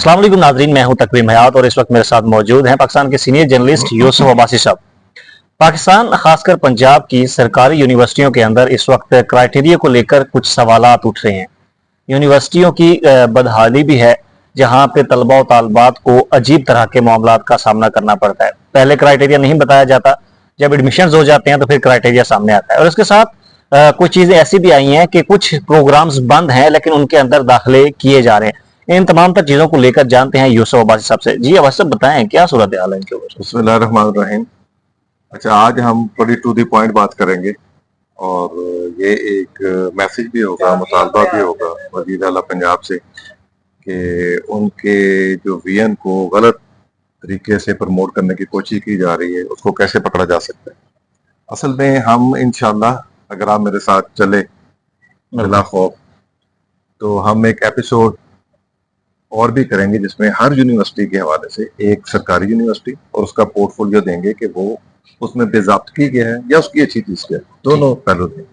अस्सलाम वालेकुम नाज़रीन, मैं हूं तकवीम हयात और इस वक्त मेरे साथ मौजूद हैं पाकिस्तान के सीनियर जर्नलिस्ट यूसुफ अब्बासी साहब। पाकिस्तान खासकर पंजाब की सरकारी यूनिवर्सिटियों के अंदर इस वक्त क्राइटेरिया को लेकर कुछ सवालात उठ रहे हैं। यूनिवर्सिटियों की बदहाली भी है, जहां पे तलबा और तालबात को अजीब तरह के मामलात का सामना करना पड़ता है। पहले क्राइटेरिया नहीं बताया जाता, जब एडमिशन हो जाते हैं तो फिर क्राइटेरिया सामने आता है। और इसके साथ कुछ चीजें ऐसी भी आई हैं कि कुछ प्रोग्राम्स बंद हैं लेकिन उनके अंदर दाखिले किए जा रहे हैं। इन तमाम तर चीजों को लेकर जानते हैं यूसुफ अब्बासी साहब से। जी अब्बासी साहब, बताएं क्या सूरत हाल है इनके ऊपर। बिस्मिल्लाहिर्रहमानिर्रहीम। अच्छा, आज हम बड़ी टू द पॉइंट बात करेंगे और ये एक मैसेज भी होगा, मुतालबा भी होगा वज़ीर आला पंजाब से कि उनके जो विजन को गलत तरीके से प्रमोट करने की कोशिश की जा रही है, उसको कैसे पकड़ा जा सकता है। असल में हम इंशाल्लाह, अगर आप मेरे साथ चले बिला खौफ, तो हम एक एपिसोड और भी करेंगे जिसमें हर यूनिवर्सिटी के हवाले से एक सरकारी यूनिवर्सिटी और उसका पोर्टफोलियो देंगे कि वो उसमें बेज़ाब्तगी क्या है या उसकी अच्छी चीज क्या है, दोनों पहलू देंगे।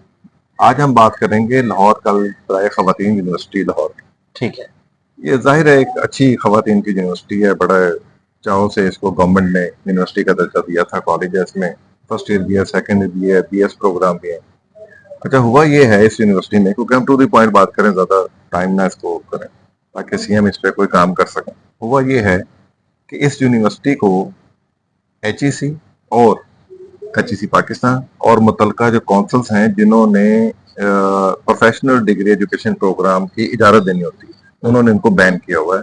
आज हम बात करेंगे लाहौर कल खवातीन यूनिवर्सिटी लाहौर की। ठीक है, ये जाहिर है एक अच्छी खवातीन की यूनिवर्सिटी है, बड़ा चाहों से इसको गवर्नमेंट ने यूनिवर्सिटी का दर्जा दिया था। कॉलेज है, इसमें फर्स्ट ईयर भी है, सेकेंड ईयर भी है, BS प्रोग्राम भी है। अच्छा, हुआ ये है इस यूनिवर्सिटी में, क्योंकि हम टू द पॉइंट बात करें, ज्यादा टाइम ना इसको करें ताकि CM इस पे कोई काम कर सकें। हुआ ये है कि इस यूनिवर्सिटी को HEC और HEC पाकिस्तान और मुतलका जो काउंसिल्स हैं जिन्होंने प्रोफेशनल डिग्री एजुकेशन प्रोग्राम की इजाजत देनी होती है, उन्होंने इनको बैन किया हुआ है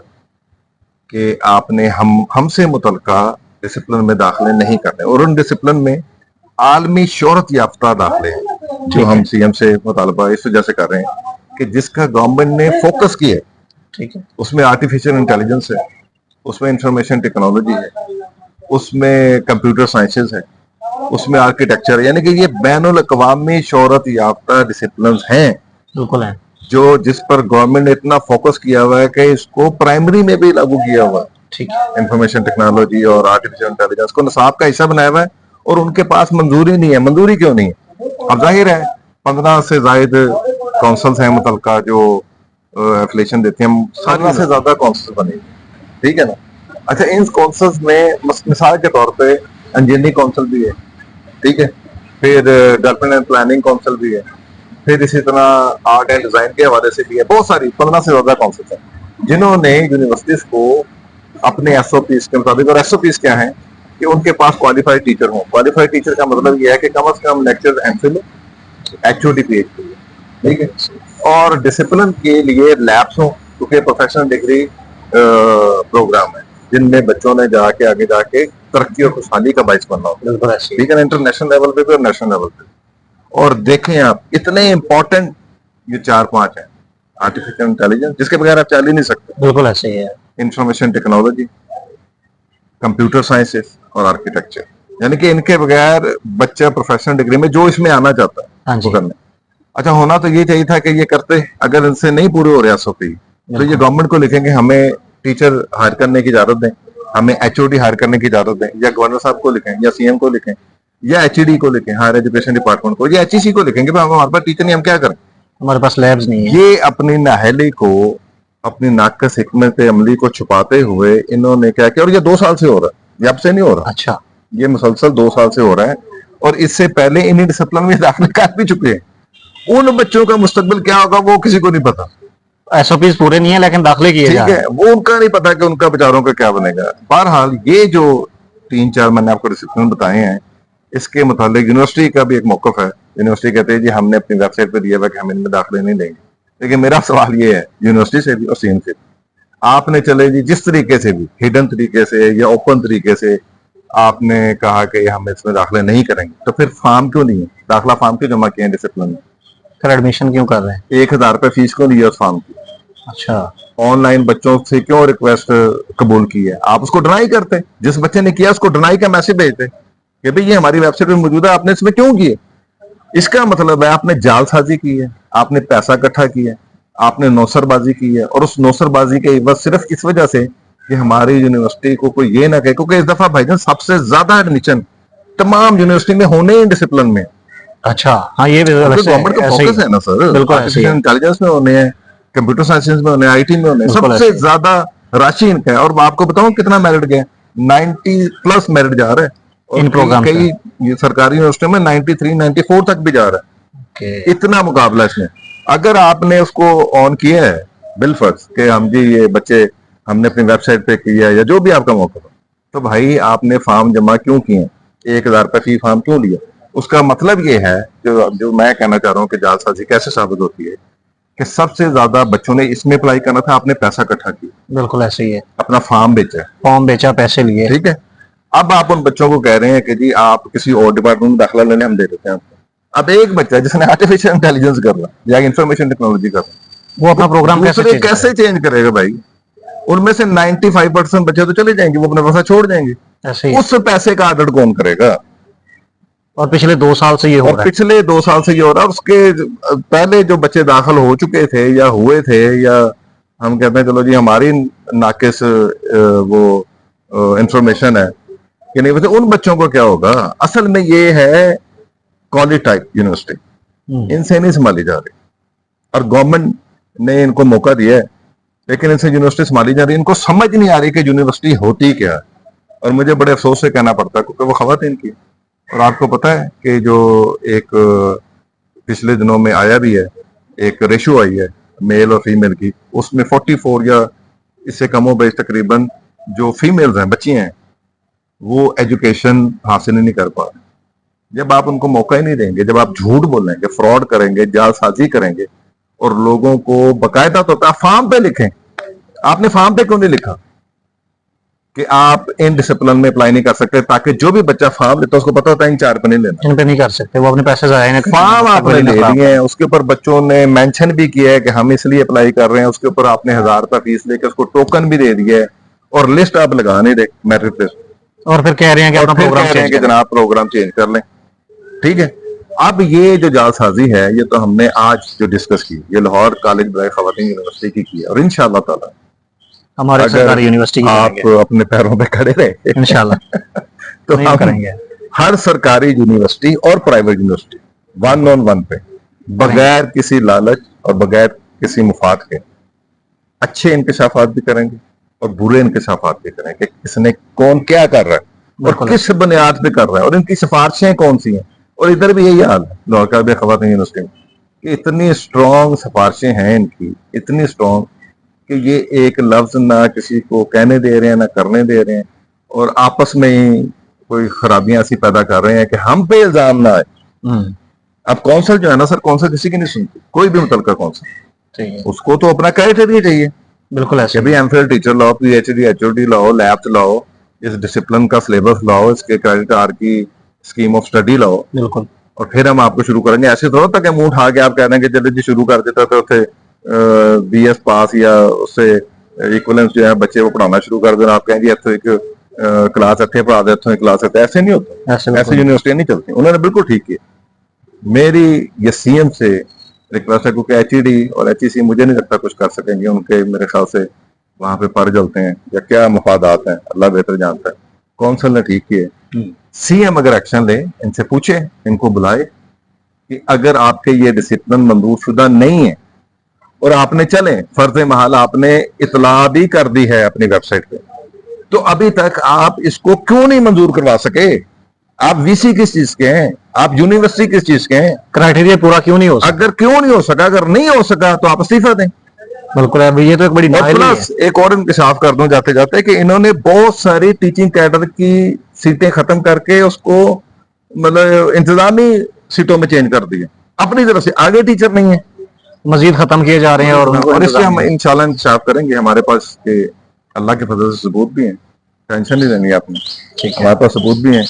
कि आपने हमसे मुतलका डिसिप्लिन में दाखिले नहीं करने, और उन डिसिप्लिन में आलमी शोहरत याफ्ता दाखिले हैं जो हम CM से मुतालबा इस वजह से कर रहे हैं कि जिसका गवर्नमेंट ने फोकस किया है। ठीक है, उसमें आर्टिफिशियल इंटेलिजेंस है, उसमें इंफॉर्मेशन टेक्नोलॉजी है, उसमें कंप्यूटर साइंसेज है, उसमें आर्किटेक्चर है, यानी कि ये बैनुल अक़वामी शोहरत याफ्ता डिसिप्लिन हैं, बिल्कुल है। जो जिस पर गवर्नमेंट ने इतना फोकस किया हुआ है कि इसको प्राइमरी में भी लागू किया हुआ है। ठीक है, इंफॉर्मेशन टेक्नोलॉजी और आर्टिफिशियल इंटेलिजेंस को निसाब का हिस्सा बनाया हुआ है, और उनके पास मंजूरी नहीं है। मंजूरी क्यों नहीं है? अब जाहिर है 15 से जायद काउंसिल्स हैं मुतलका जो एफिलिएशन देते हैं, 7 से ज्यादा काउंसिल बने, ठीक है ना। अच्छा, इन काउंसिल्स में मिसाल के तौर पे इंजीनियरिंग काउंसिल भी है, ठीक है, फिर डेवलपमेंट एंड प्लानिंग काउंसिल भी है, फिर इसी तरह आर्ट एंड डिजाइन के हवाले से भी है। बहुत सारी 15 से ज्यादा काउंसिल हैं जिन्होंने यूनिवर्सिटीज को अपने SOPs के मुताबिक, और SOPs क्या है कि उनके पास क्वालिफाइड टीचर हो। क्वालिफाइड टीचर का मतलब यह है कि कम से कम लेक्चर MPhil, HOD PhD, ठीक है, और डिसिप्लिन के लिए लैब्स हो, क्योंकि प्रोफेशनल डिग्री प्रोग्राम है जिनमें बच्चों ने जाके आगे जाके तरक्की और खुशहाली का बाइस बनना होता है, ठीक है, इंटरनेशनल लेवल पे भी और नेशनल लेवल पे। और देखें आप, इतने इंपॉर्टेंट ये 4-5 हैं। आर्टिफिशियल इंटेलिजेंस, जिसके बगैर आप चल ही नहीं सकते। बिल्कुल ऐसे ही है। इंफॉर्मेशन टेक्नोलॉजी, कंप्यूटर साइंसेस और आर्किटेक्चर, यानी कि इनके बगैर बच्चा प्रोफेशनल डिग्री में जो इसमें आना चाहता है वो करने। अच्छा, होना तो ये चाहिए था कि ये करते, अगर इनसे नहीं पूरे हो रहे SOP तो ये गवर्नमेंट को लिखेंगे हमें टीचर हायर करने की इजाजत दें, हमें HOD हायर करने की इजाजत दें, या गवर्नर साहब को लिखें, या CM को लिखें, या HED को लिखें, हायर एजुकेशन डिपार्टमेंट को, या HEC को लिखेंगे हमारे पास टीचर नहीं, हम क्या करें, हमारे पास लैब्स नहीं है। ये अपनी नाहली को, अपनी नाकस हिकमत अमली को छुपाते हुए इन्होंने क्या किया, और ये 2 साल से हो रहा है, ये अब से नहीं हो रहा। अच्छा, ये मुसलसल 2 साल से हो रहा है, और इससे पहले इन्हीं डिसिप्लिन में दाखिले कर भी चुके हैं। उन बच्चों का मुस्तकबिल क्या होगा वो किसी को नहीं पता। SOPs पूरे नहीं है लेकिन दाखिले किए जा ठीक रहे है, वो उनका नहीं पता कि उनका बेचारों का क्या बनेगा। बहरहाल, ये जो 3-4 मैंने आपको डिसिप्लिन बताए हैं, इसके मुताबिक यूनिवर्सिटी का भी एक मौकफ है। यूनिवर्सिटी कहते हैं जी हमने अपनी वेबसाइट पे दिया हुआ कि हम इनमें दाखिले नहीं लेंगे, लेकिन मेरा सवाल ये है यूनिवर्सिटी से भी और CM से भी, आपने चले जी जिस तरीके से भी, हिडन तरीके से या ओपन तरीके से आपने कहा कि हम इसमें दाखिले नहीं करेंगे, तो फिर फॉर्म क्यों नहीं है, दाखिला फॉर्म क्यों जमा किए हैं डिसिप्लिन में, फिर एडमिशन क्यों कर रहे हैं? 1000 रुपए फीस क्यों लिया उस फॉर्म की? अच्छा, ऑनलाइन बच्चों से क्यों रिक्वेस्ट कबूल की है? आप उसको डिनाई करते, जिस बच्चे ने किया उसको डिनाई का मैसेज भेजते कि भाई ये हमारी वेबसाइट पे मौजूद है, आपने इसमें क्यों किए। इसका मतलब है आपने जालसाजी की है, आपने पैसा इकट्ठा किया है, आपने नौसरबाजी की है, और उस नौसरबाजी के बस सिर्फ इस वजह से कि हमारी यूनिवर्सिटी को कोई ये ना कहे, क्योंकि इस दफा भाईजान सबसे ज्यादा एडमिशन तमाम यूनिवर्सिटी में होने ही डिसिप्लिन में। अच्छा, हाँ, ये गवर्नमेंट का फोकस है ना सर, बिल्कुल आर्टिफिशियल इंटेलिजेंस में होने हैं, कंप्यूटर साइंस में होने, IT में होने, सबसे ज्यादा राशि इनका है। और मैं आपको बताऊं कितना मेरिट गया, 90+ मेरिट जा रहा है। और इन प्रोग्राम कई ये सरकारी यूनिवर्सिटियों में 93 94 तक भी जा रहा है। इतना मुकाबला इसमें। अगर आपने उसको ऑन किया है बिलफर्ज कि हम जी ये बच्चे हमने अपनी वेबसाइट पे किया या जो भी आपका मौका हो, तो भाई आपने फॉर्म जमा क्यों किए, 1000 रुपए फी फॉर्म क्यों लिया? उसका मतलब ये है, जो मैं कहना चाह रहा हूँ कि जालसाजी कैसे साबित होती है, कि सबसे ज्यादा बच्चों ने इसमें अप्लाई करना था, आपने पैसा इकट्ठा किया, बिल्कुल ऐसे ही है, अपना फॉर्म बेचा, पैसे लिए, ठीक है। अब आप उन बच्चों को कह रहे हैं कि जी आप किसी और डिपार्टमेंट में दाखिला लेने हम दे देते हैं आपको। अब एक बच्चा जिसने आर्टिफिशियल इंटेलिजेंस कर रहा है या इंफॉर्मेशन टेक्नोलॉजी कर रहा है, वो अपना प्रोग्राम कैसे चेंज करेगा भाई? उनमें से 95% बच्चे तो चले जाएंगे, वो अपना पैसा छोड़ जाएंगे। ऐसे ही। उस पैसे का ऑडिट कौन करेगा? और पिछले 2 साल से ये हो रहा है। पिछले 2 साल से ये हो रहा है। उसके पहले जो बच्चे दाखिल हो चुके थे या हुए थे, या हम कहते हैं चलो जी हमारी नाकिस वो इंफॉर्मेशन है कि नहीं, वैसे उन बच्चों को क्या होगा? असल में ये है कॉलेज टाइप यूनिवर्सिटी, इनसे नहीं संभाली जा रही, और गवर्नमेंट ने इनको मौका दिया है, लेकिन इनसे यूनिवर्सिटी संभाली जा रही है। इनको समझ नहीं आ रही कि यूनिवर्सिटी होती क्या है। और मुझे बड़े अफसोस से कहना पड़ता है, क्योंकि वो खवातीन की। और आपको पता है कि जो एक पिछले दिनों में आया भी है, एक रेशो आई है मेल और फीमेल की, उसमें 44 या इससे कमो बेश तकरीबन जो फीमेल्स हैं, बच्ची हैं, वो एजुकेशन हासिल नहीं कर पा रहे। जब आप उनको मौका ही नहीं देंगे, जब आप झूठ बोलेंगे, फ्रॉड करेंगे, जालसाजी करेंगे, और लोगों को बकायदा तो आप फार्म पे लिखें। आपने फार्म पे क्यों नहीं लिखा कि आप इन डिसिप्लिन में अप्लाई नहीं कर सकते, ताकि जो भी बच्चा फार्म लेता है उसको पता होता है इन 4 पे नहीं लेना, इन पे नहीं कर सकते, वो अपने पैसे जाया ना। फार्म आपने ले लिए हैं, उसके ऊपर बच्चों ने मेंशन भी किया है कि हम इसलिए अप्लाई कर रहे हैं, उसके ऊपर आपने 1000 रुपए फीस लेके उसको टोकन भी दे दिया है, और लिस्ट आप लगा नहीं दे मेरिट लिस्ट, और फिर कह रहे हैं कि अपना प्रोग्राम कह रहे हैं कि जनाब प्रोग्राम चेंज कर लें। ठीक है। अब ये जो जालसाजी है, ये तो हमने आज जो डिस्कस की, ये लाहौर कॉलेज बराए खवातीन यूनिवर्सिटी की है, और इंशाल्लाह ताला हमारे सरकारी यूनिवर्सिटी आप अपने पैरों पे खड़े रहे इंशाल्लाह तो हम करेंगे हर सरकारी यूनिवर्सिटी और प्राइवेट यूनिवर्सिटी 1-on-1 पे, बगैर किसी लालच और बगैर किसी मुफाद के, अच्छे इंकशाफात भी करेंगे और बुरे इंकशाफात भी करेंगे, किसने कौन क्या कर रहा है और किस बुनियाद पे कर रहा है, और इनकी सिफारिशें कौन सी हैं। और इधर भी यही हाल है लाहौर कॉलेज खवातीन यूनिवर्सिटी में, कि इतनी स्ट्रॉन्ग सिफारिशें हैं इनकी, इतनी स्ट्रॉन्ग कि ये एक लफ्ज ना किसी को कहने दे रहे हैं ना करने दे रहे हैं, और आपस में ही कोई खराबियां ऐसी पैदा कर रहे हैं कि हम पे इल्जाम ना आए। अब कौंसल जो है ना सर, कौंसल किसी की नहीं सुनती, कोई भी मुतलका कौंसल, उसको तो अपना क्राइटेरिया चाहिए। बिल्कुल ऐसे भी एमफिल टीचर लाओ, पीएचडी एचओडी लाओ, लैब चलाओ, इस डिसिप्लिन का सिलेबस लाओ, इसके क्रेडिट आर की स्कीम ऑफ स्टडी लाओ, बिल्कुल, और फिर हम आपको शुरू करेंगे। ऐसे थोड़ा तक मुंह उठा के आप कह रहे हैं कि जल्दी जी शुरू कर देता तो उसे बीएस पास या उससे इक्वलेंस जो है बच्चे वो पढ़ाना शुरू कर देना, आप कहेंगे तो एक क्लास अच्छे पढ़ा दे, तो क्लास अच्छे, ऐसे नहीं होता, ऐसे यूनिवर्सिटी नहीं चलती। उन्होंने बिल्कुल ठीक किया। मेरी ये सीएम से रिक्वेस्ट है, क्योंकि एचईडी और एचईसी मुझे नहीं लगता कुछ कर सकेंगे, उनके मेरे ख्याल से वहां पे पर जलते हैं या क्या मफादात हैं, अल्लाह बेहतर जानता है। कौंसिल ने ठीक किए, सीएम अगर एक्शन ले, इनसे पूछे, इनको बुलाए कि अगर आपके ये डिसिप्लिन मंजूर शुदा नहीं है और आपने चले फर्ज महल आपने इतला भी कर दी है अपनी वेबसाइट पे, तो अभी तक आप इसको क्यों नहीं मंजूर करवा सके? आप वीसी किस चीज के हैं? आप यूनिवर्सिटी किस चीज के हैं? क्राइटेरिया पूरा क्यों नहीं हो सका? अगर क्यों नहीं हो सका, अगर नहीं हो सका तो आप इस्तीफा दें। बिल्कुल है, ये तो एक बड़ी नाअहली है। एक और इंकशाफ कर दूं जाते जाते कि इन्होंने बहुत सारी टीचिंग कैडर की सीटें खत्म करके उसको मतलब इंतजामी सीटों में चेंज कर दिए अपनी तरफ से। आगे टीचर नहीं है, मजीद खत्म किए जा रहे हैं, और इससे हम इंशाल्लाह इंकशाफ करेंगे। हमारे पास के अल्लाह के फजल से सबूत भी हैं, टेंशन नहीं लेनी आपने, हमारे पास सबूत भी हैं।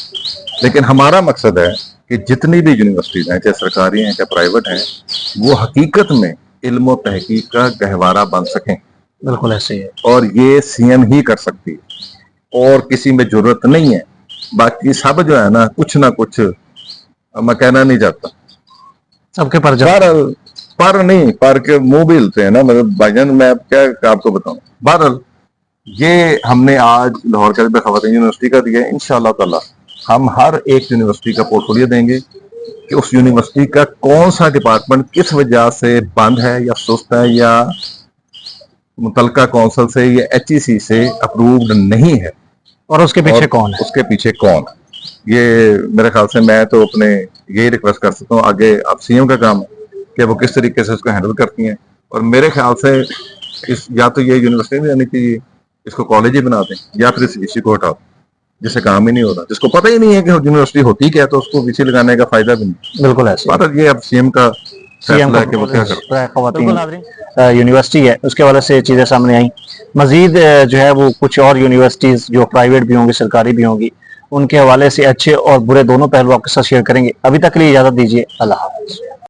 लेकिन हमारा मकसद है कि जितनी भी यूनिवर्सिटीज हैं, चाहे सरकारी हैं चाहे प्राइवेट हैं, वो हकीकत में इल्म और तहकीक का गहवारा बन सकें। बिल्कुल ऐसे ही है, और ये सीएम ही कर सकती है, और किसी में जरूरत नहीं है। बाकी सब जो है ना कुछ मैं कहना नहीं चाहता, सबके पर नहीं, पर के मुंह भी हिलते हैं ना, मतलब भाईजान मैं क्या आपको बताऊं। बहरहाल ये हमने आज लाहौर कॉलेज खवातीन यूनिवर्सिटी का दिया। इंशाअल्लाह ताला हम हर एक यूनिवर्सिटी का पोर्टफोलियो देंगे कि उस यूनिवर्सिटी का कौन सा डिपार्टमेंट किस वजह से बंद है या सुस्त है या मुतलका कौंसल से या HEC से अप्रूव्ड नहीं है। और उसके पीछे और कौन है? उसके पीछे कौन है, ये मेरे ख्याल से मैं तो अपने यही रिक्वेस्ट कर सकता हूँ, आगे अब CM का काम है कि वो किस तरीके से उसको हैंडल करती हैं। और मेरे ख्याल से इस या तो ये यूनिवर्सिटी में रहनी चाहिए, इसको कॉलेज ही बना दें, या फिर इस VC को हटा दें, जिससे काम ही नहीं हो रहा, जिसको पता ही नहीं है कि यूनिवर्सिटी होती क्या है, तो उसको VC लगाने का फायदा भी नहीं। बिल्कुल ऐसे पर ये अब CM का सीएम फैसला है कि वो क्या करता है। खवातीन यूनिवर्सिटी है उसके वाले से चीजें सामने आई। मजीद जो है वो कुछ और यूनिवर्सिटीज जो प्राइवेट भी होंगी सरकारी भी होंगी, उनके हवाले से अच्छे और बुरे दोनों पहलू आपके साथ शेयर करेंगे। अभी तक के लिए इजाजत दीजिए, अल्लाह हाफ़िज़।